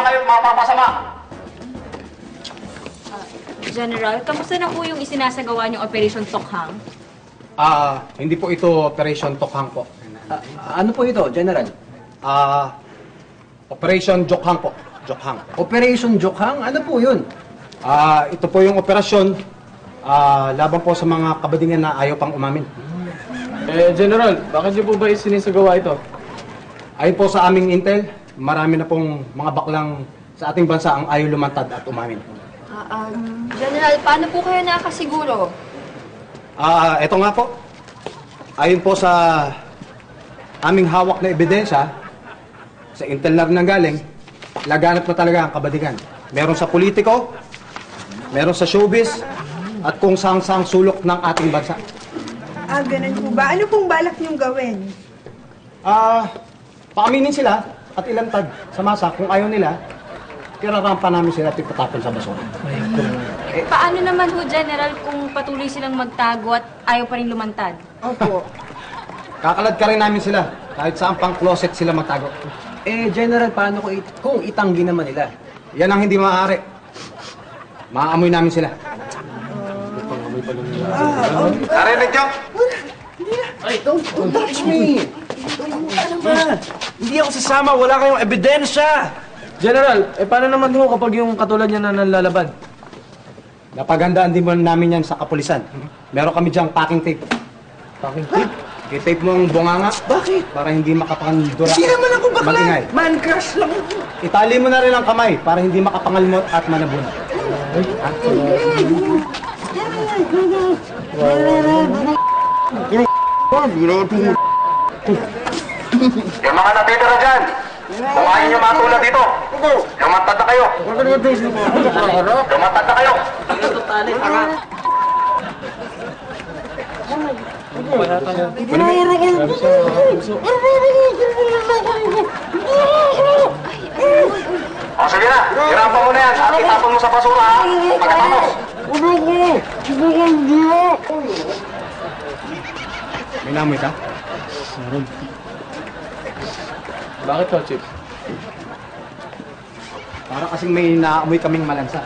lang kayo mapapasama. General, kamusta na po yung isinasagawa niyong Operation Tokhang? Hindi po ito Operation Tokhang po. Ano po ito, General? Operation Jokhang po. Jokhang. Operation Jokhang? Ano po yun? Ito po yung operasyon laban po sa mga kabadingan na ayaw pang umamin. General, bakit niyo po ba sinisagawa ito? Ayon po sa aming intel, marami na pong mga baklang sa ating bansa ang ayaw lumantad at umamin. General, paano po kayo nakasiguro? Ito nga po. Ayon po sa aming hawak na ebidensya, sa intel na nang galing, laganap na talaga ang kabadingan. Meron sa politiko, meron sa showbiz, at kung sang-sang sulok ng ating bansa. Ganun po ba? Ano pong balak niyong gawin? Paaminin sila at ilantad sa masa. Kung ayaw nila, kirarampa namin sila at ipatapon sa basura. Paano naman ho, General, kung patuloy silang magtago at ayaw pa rin lumantad? Opo. Kakalad ka rin namin sila. Kahit saan pang closet sila magtago. General, paano kung itanggi naman nila? Yan ang hindi maaari. Maaamoy namin sila. Narinig niyo? Don't touch me! Ano ba? Hindi ako sasama, wala kayong ebidensya! General, paano naman ho kapag yung katulad niya na nalalabad? Napagandaan din mo namin yan sa kapulisan. Meron kami diyang packing tape. Packing tape? I-tape mo ang bunganga. Bakit? Para hindi makapangdura. Hindi naman ako bakla! Magingay. Man crush lang! Itali mo na rin ang kamay para hindi makapangalmot at manabunot. Yung mga natitira dyan, kung ayaw nyo matulad dito, lumantad na kayo. Lumantad na kayo. O sige na, hirapan mo na yan at itapon mo sa basura ha, pagkatapos. May namoy ka? Bakit ho, Chief? Para kasing may naamoy kaming malansa.